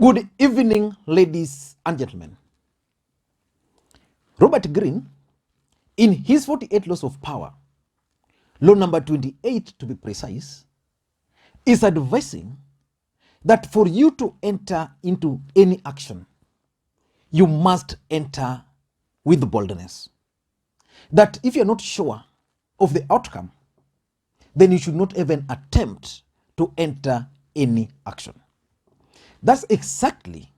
Good evening, ladies and gentlemen. Robert Greene, in his 48 Laws of Power, law number 28 to be precise, is advising that for you to enter into any action, you must enter with boldness. That if you're not sure of the outcome, then you should not even attempt to enter any action. That's exactly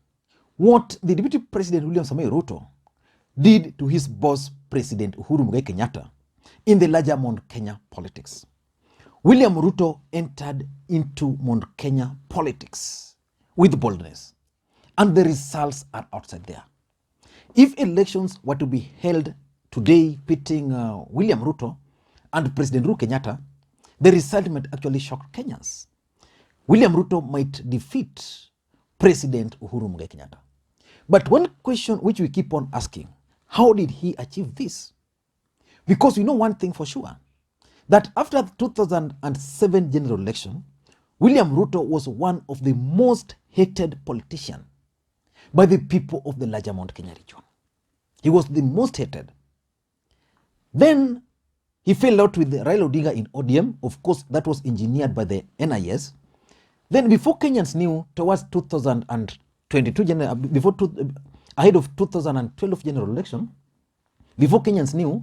what the Deputy President William Samoei Ruto did to his boss, President Uhuru Kenyatta, in the larger Mount Kenya politics. William Ruto entered into Mount Kenya politics with boldness, and the results are outside there. If elections were to be held today pitting William Ruto and President Uhuru Kenyatta, the result might actually shock Kenyans. William Ruto might defeat President Uhuru Kenyatta. But one question which we keep on asking, how did he achieve this? Because we know one thing for sure, that after the 2007 general election, William Ruto was one of the most hated politicians by the people of the larger Mount Kenya region. He was the most hated. Then he fell out with Raila Odinga in ODM. Of course, that was engineered by the NIS. Then before Kenyans knew, towards 2022, ahead of 2012 general election, before Kenyans knew,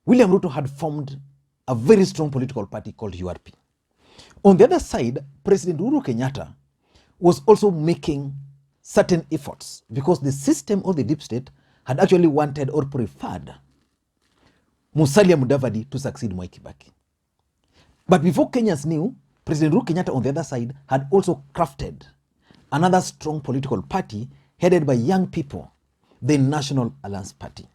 William Ruto had formed a very strong political party called URP. On the other side, President Uhuru Kenyatta was also making certain efforts because the system or the deep state had actually wanted or preferred Musalia Mudavadi to succeed Mwai Kibaki. But before Kenyans knew, President Uhuru Kenyatta on the other side had also crafted another strong political party headed by young people, the National Alliance Party.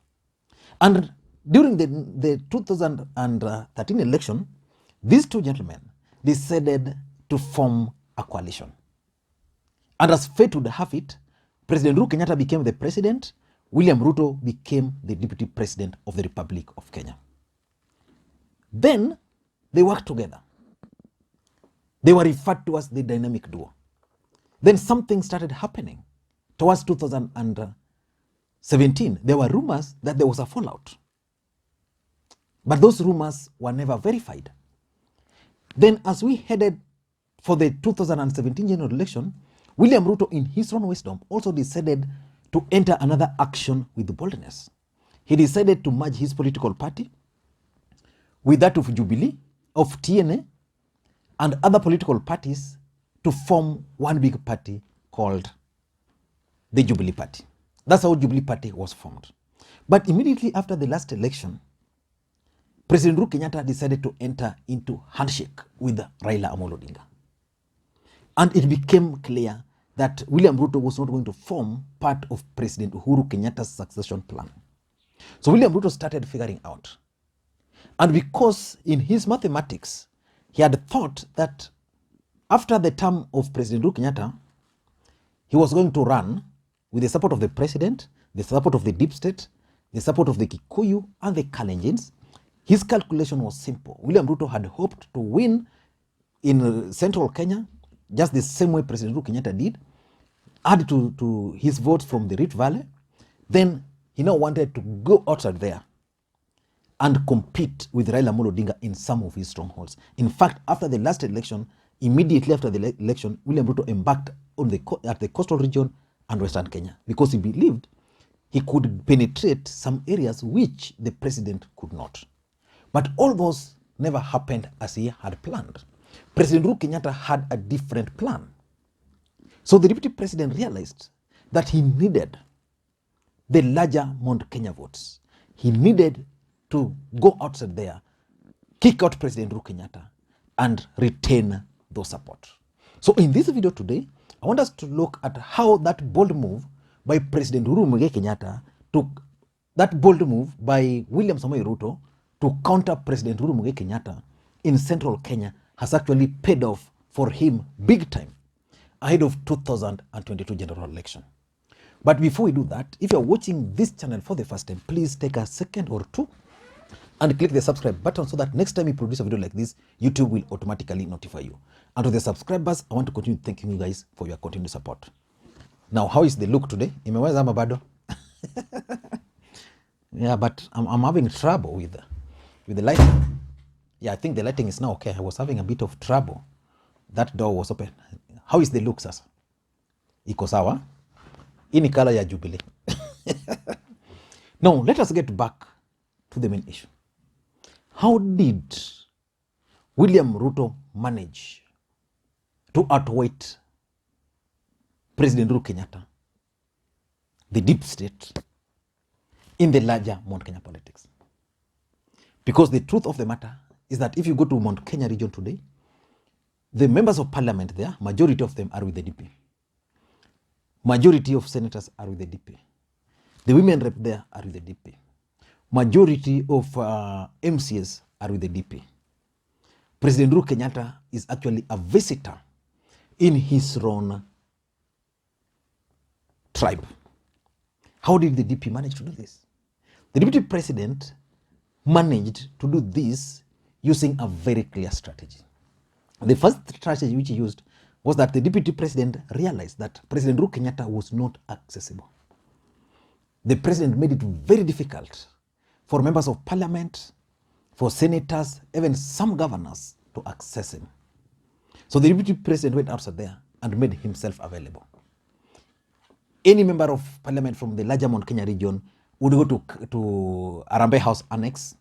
And during the 2013 election, these two gentlemen decided to form a coalition. And as fate would have it, President Uhuru Kenyatta became the president, William Ruto became the deputy president of the Republic of Kenya. Then they worked together. They were referred to as the dynamic duo. Then something started happening. Towards 2017, there were rumors that there was a fallout. But those rumors were never verified. Then as we headed for the 2017 general election, William Ruto, in his own wisdom, also decided to enter another action with boldness. He decided to merge his political party with that of Jubilee, of TNA, and other political parties to form one big party called the Jubilee Party. That's how Jubilee Party was formed. But immediately after the last election, President Uhuru Kenyatta decided to enter into handshake with Raila Odinga. And it became clear that William Ruto was not going to form part of President Uhuru Kenyatta's succession plan. So William Ruto started figuring out. And because in his mathematics, he had thought that after the term of President Uhuru Kenyatta, he was going to run with the support of the president, the support of the deep state, the support of the Kikuyu and the Kalenjins. His calculation was simple. William Ruto had hoped to win in central Kenya, just the same way President Uhuru Kenyatta did, add to his votes from the Rift Valley. Then he now wanted to go outside there and compete with Raila Odinga in some of his strongholds. In fact, after the last election, immediately after the election, William Ruto embarked on at the coastal region and Western Kenya because he believed he could penetrate some areas which the president could not. But all those never happened as he had planned. President Uhuru Kenyatta had a different plan. So the deputy president realized that he needed the larger Mount Kenya votes. He needed to go outside there, kick out President Uhuru Kenyatta, and retain those support. So in this video today, I want us to look at how that bold move by President Uhuru Kenyatta that bold move by William Samoei Ruto to counter President Uhuru Kenyatta in central Kenya has actually paid off for him big time ahead of 2022 general election. But before we do that, if you're watching this channel for the first time, please take a second or two and click the subscribe button so that next time we produce a video like this, YouTube will automatically notify you. And to the subscribers, I want to continue thanking you guys for your continued support. Now, how is the look today? Imeweza ama bado? Yeah, but I'm having trouble with the lighting. Yeah, I think the lighting is now okay. I was having a bit of trouble. That door was open. How is the look sasa? Iko sawa? Hii ni color ya Jubilee. Now, let us get back to the main issue. How did William Ruto manage to outwit President Uhuru Kenyatta, the deep state, in the larger Mount Kenya politics? Because the truth of the matter is that if you go to Mount Kenya region today, the members of parliament there, majority of them are with the DP. Majority of senators are with the DP. The women rep there are with the DP. Majority of MCs are with the DP. President Uhuru Kenyatta is actually a visitor in his own tribe. How did the DP manage to do this? The deputy president managed to do this using a very clear strategy. The first strategy which he used was that the deputy president realized that President Uhuru Kenyatta was not accessible. The president made it very difficult for members of parliament, for senators, even some governors to access him. So the deputy president went outside there and made himself available. Any member of parliament from the larger Mount Kenya region would go to Harambee House Annex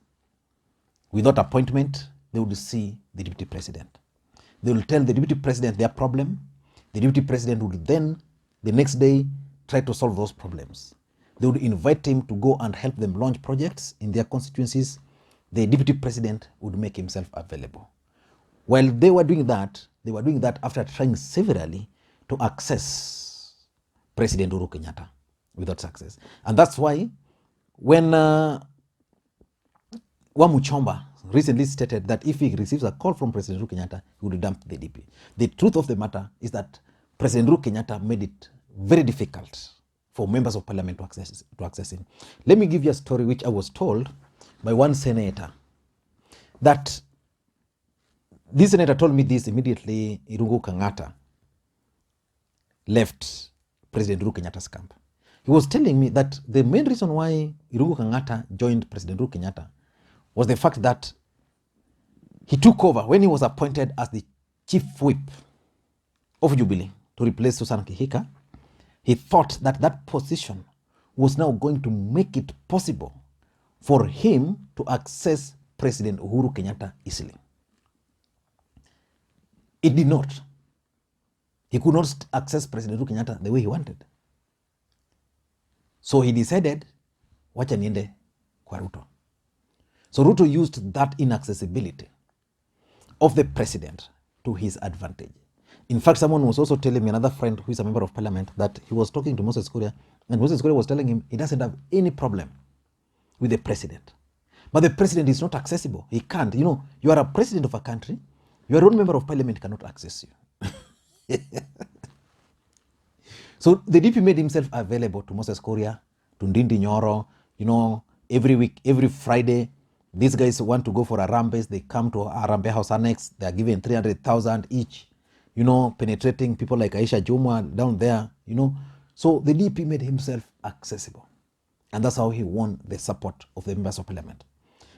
without appointment. They would see the deputy president. They will tell the deputy president their problem. The deputy president would then, the next day, try to solve those problems. They would invite him to go and help them launch projects in their constituencies. The deputy president would make himself available. While they were doing that after trying severally to access President Uhuru Kenyatta without success. And that's why when Wamuchomba recently stated that if he receives a call from President Uhuru Kenyatta, he would dump the DP. The truth of the matter is that President Uhuru Kenyatta made it very difficult for members of parliament to access him. Let me give you a story which I was told by one senator, that this senator told me this immediately Irungu Kangata left President Uhuru Kenyatta's camp. He was telling me that the main reason why Irungu Kangata joined President Uhuru Kenyatta was the fact that he took over when he was appointed as the chief whip of Jubilee to replace Susan Kihika. He thought that that position was now going to make it possible for him to access President Uhuru Kenyatta easily. It did not. He could not access President Uhuru Kenyatta the way he wanted. So he decided, wacha niende kwa Ruto. So Ruto used that inaccessibility of the president to his advantage. In fact, someone was also telling me, another friend who is a member of parliament, that he was talking to Moses Kuria, and Moses Kuria was telling him he doesn't have any problem with the president. But the president is not accessible. He can't. You know, you are a president of a country, your own member of parliament cannot access you. So the DP made himself available to Moses Kuria, to Ndindi Nyoro. You know, every week, every Friday, these guys want to go for a Harambee. They come to Harambee House Annex. They are given 300,000 each. You know, penetrating people like Aisha Jumwa down there, you know. So the DP made himself accessible. And that's how he won the support of the members of parliament.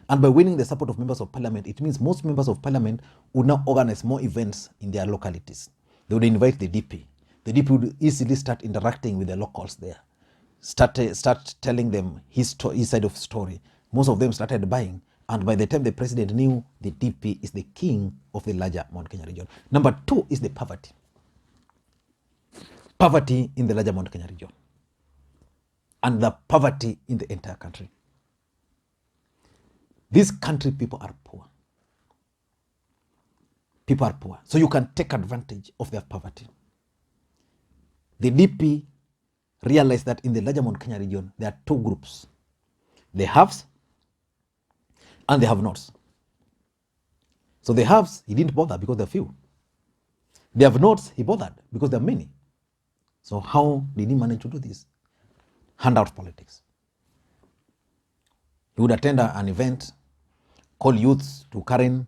And by winning the support of members of parliament, it means most members of parliament would now organize more events in their localities. They would invite the DP. The DP would easily start interacting with the locals there. Start telling them his side of the story. Most of them started buying. And by the time the president knew, the DP is the king of the larger Mount Kenya region. Number two is the poverty. Poverty in the larger Mount Kenya region. And the poverty in the entire country. This country, people are poor. People are poor. So you can take advantage of their poverty. The DP realized that in the larger Mount Kenya region, there are two groups. The haves and the have-nots. So the haves, he didn't bother because they're few. The have-nots, he bothered because there are many. So how did he manage to do this? Handout politics. He would attend an event, call youths to Karen,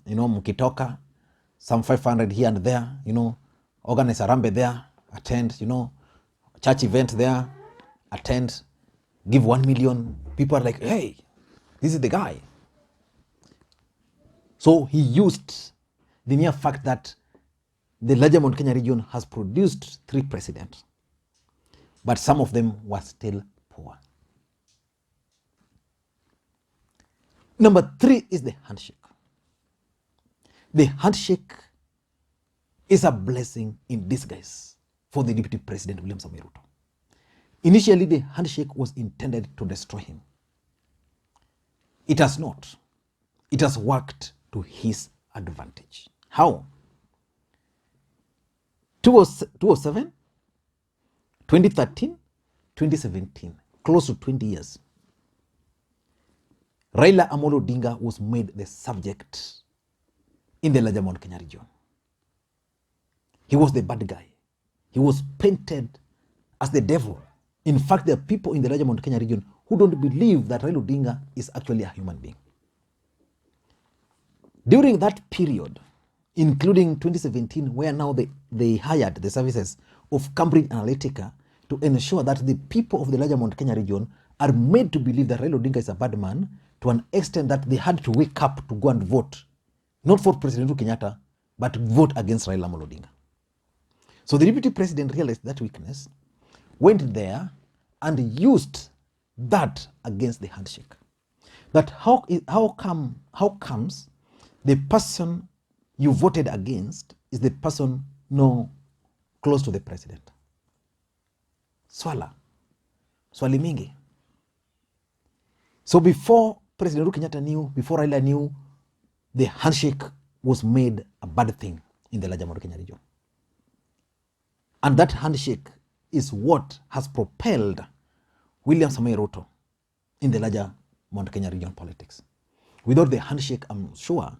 you know, mkitoka, some 500 here and there, you know, organize a Harambee there, attend, you know, church event there, attend, give 1 million. People are like, hey, this is the guy. So he used the mere fact that the larger Mount Kenya region has produced 3 presidents, but some of them were still poor. Number 3 is the handshake. The handshake is a blessing in disguise for the Deputy President William Samoei Ruto. Initially, the handshake was intended to destroy him. It has not. It has worked to his advantage. How? 2007, 2013, 2017, close to 20 years. Raila Odinga was made the subject in the larger Mount Kenya region. He was the bad guy. He was painted as the devil. In fact, there are people in the larger Mount Kenya region who don't believe that Raila Odinga is actually a human being. During that period, including 2017, where now they hired the services of Cambridge Analytica to ensure that the people of the larger Mount Kenya region are made to believe that Raila Odinga is a bad man, to an extent that they had to wake up to go and vote, not for President Uhuru Kenyatta, but to vote against Raila Odinga. So the deputy president realized that weakness, went there and used that against the handshake. That how comes the person you voted against is the person no close to the president? Swali mingi. So before President Uhuru Kenyatta knew, before Raila knew, the handshake was made a bad thing in the larger Mount Kenya region. And that handshake is what has propelled William Samoei Ruto in the larger Mount Kenya region politics. Without the handshake, I'm sure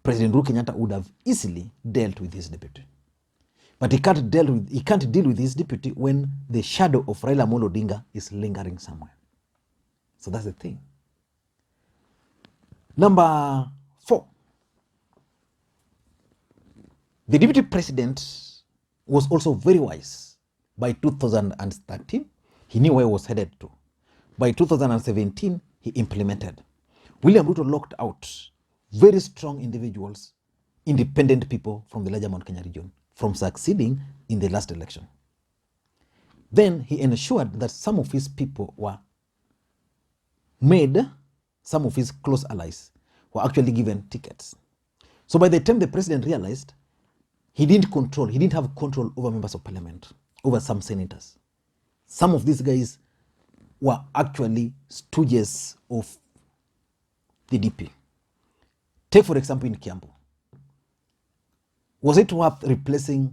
President Uhuru Kenyatta would have easily dealt with his deputy. But he can't deal with his deputy when the shadow of Raila Odinga is lingering somewhere. So that's the thing. Number 4. The deputy president was also very wise. By 2013, he knew where he was headed to. By 2017, he implemented. William Ruto locked out very strong individuals, independent people from the larger Mount Kenya region from succeeding in the last election. Then he ensured that some of his people were made, some of his close allies were actually given tickets. So by the time the president realized, he didn't have control over members of parliament, over some senators. Some of these guys were actually stooges of the DP. Take, for example, in Kiambu. Was it worth replacing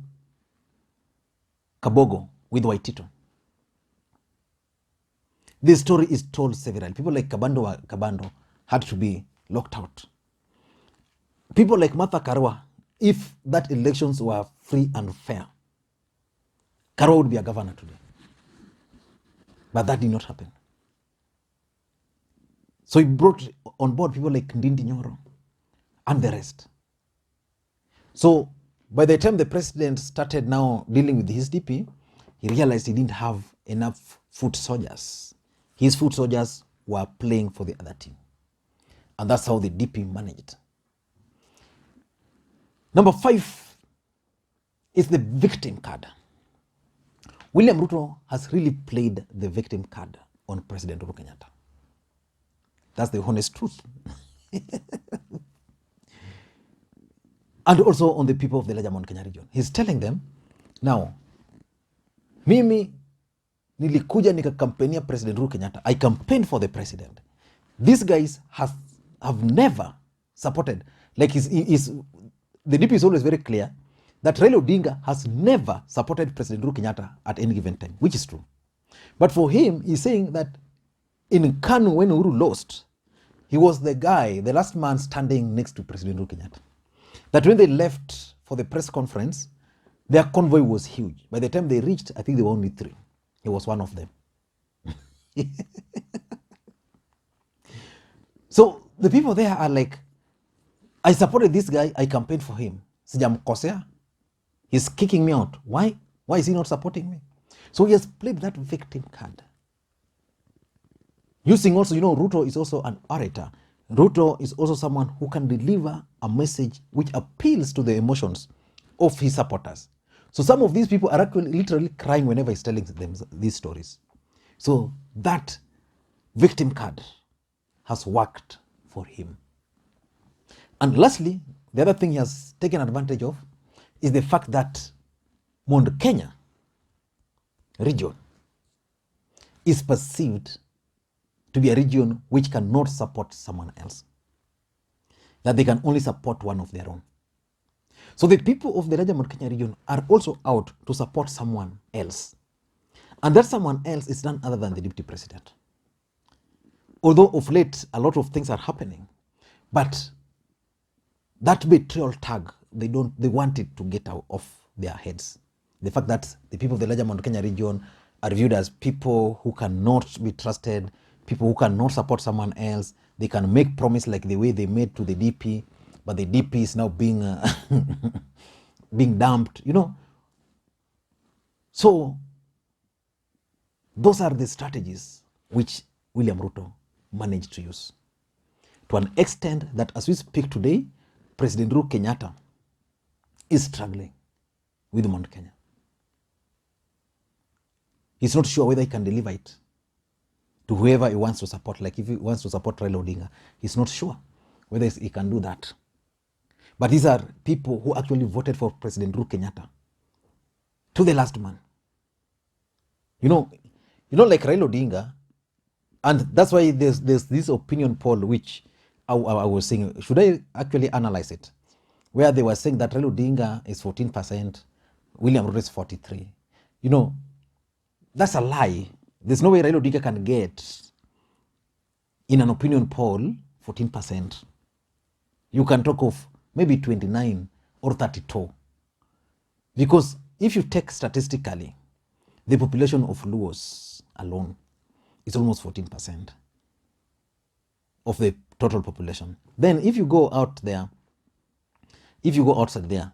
Kabogo with Waitito? This story is told several. People like Kabando had to be locked out. People like Martha Karua, if that elections were free and fair, Karua would be a governor today. But that did not happen. So he brought on board people like Ndindi Nyoro and the rest. So by the time the president started now dealing with his DP, he realized he didn't have enough foot soldiers. His foot soldiers were playing for the other team. And that's how the DP managed. Number 5 is the victim card. William Ruto has really played the victim card on President Uhuru Kenyatta. That's the honest truth. And also on the people of the larger Mount Kenya region. He's telling them, now, mimi nilikuja nikakampenia President Uhuru Kenyatta. I campaigned for the president. These guys have never supported, like the DP is always very clear that Raila Odinga has never supported President Uhuru Kenyatta at any given time, which is true. But for him, he's saying that in Kanu, when Uhuru lost, he was the guy, the last man standing next to President Uhuru Kenyatta. That when they left for the press conference, their convoy was huge. By the time they reached, I think there were only 3. He was one of them. So the people there are like, I supported this guy, I campaigned for him. Sijamkosea. He's kicking me out. Why? Why is he not supporting me? So he has played that victim card. Using also, Ruto is also an orator. Ruto is also someone who can deliver a message which appeals to the emotions of his supporters. So some of these people are actually literally crying whenever he's telling them these stories. So that victim card has worked for him. And lastly, the other thing he has taken advantage of is the fact that Mount Kenya region is perceived to be a region which cannot support someone else, that they can only support one of their own. So the people of the larger Mount Kenya region are also out to support someone else. And that someone else is none other than the deputy president. Although of late, a lot of things are happening, but that betrayal tag, they want it to get out of their heads. The fact that the people of the larger Mount Kenya region are viewed as people who cannot be trusted, people who cannot support someone else. They can make promise like the way they made to the DP, but the DP is now being being dumped, So those are the strategies which William Ruto managed to use, to an extent that as we speak today, President Uhuru Kenyatta is struggling with Mount Kenya. He's not sure whether he can deliver it to whoever he wants to support. Like if he wants to support Raila Odinga, he's not sure whether he can do that. But these are people who actually voted for President Uhuru Kenyatta to the last man. Like Raila Odinga, and that's why there's this opinion poll which I was saying, should I actually analyze it? Where they were saying that Raila Odinga is 14%, William Ruto is 43%. That's a lie. There's no way Raila Odinga can get, in an opinion poll, 14%. You can talk of maybe 29 or 32. Because if you take statistically, the population of Luos alone is almost 14% of the total population. Then if you go outside there,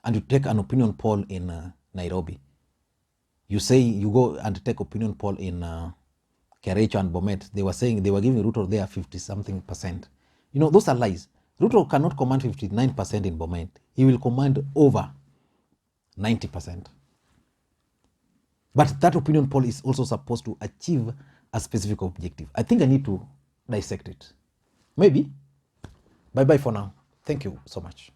and you take an opinion poll in Nairobi, you go and take opinion poll in Kericho and Bomet, they were saying, they were giving Ruto there 50-something%. Those are lies. Ruto cannot command 59% in Bomet. He will command over 90%. But that opinion poll is also supposed to achieve a specific objective. I think I need to dissect it. Maybe. Bye-bye for now. Thank you so much.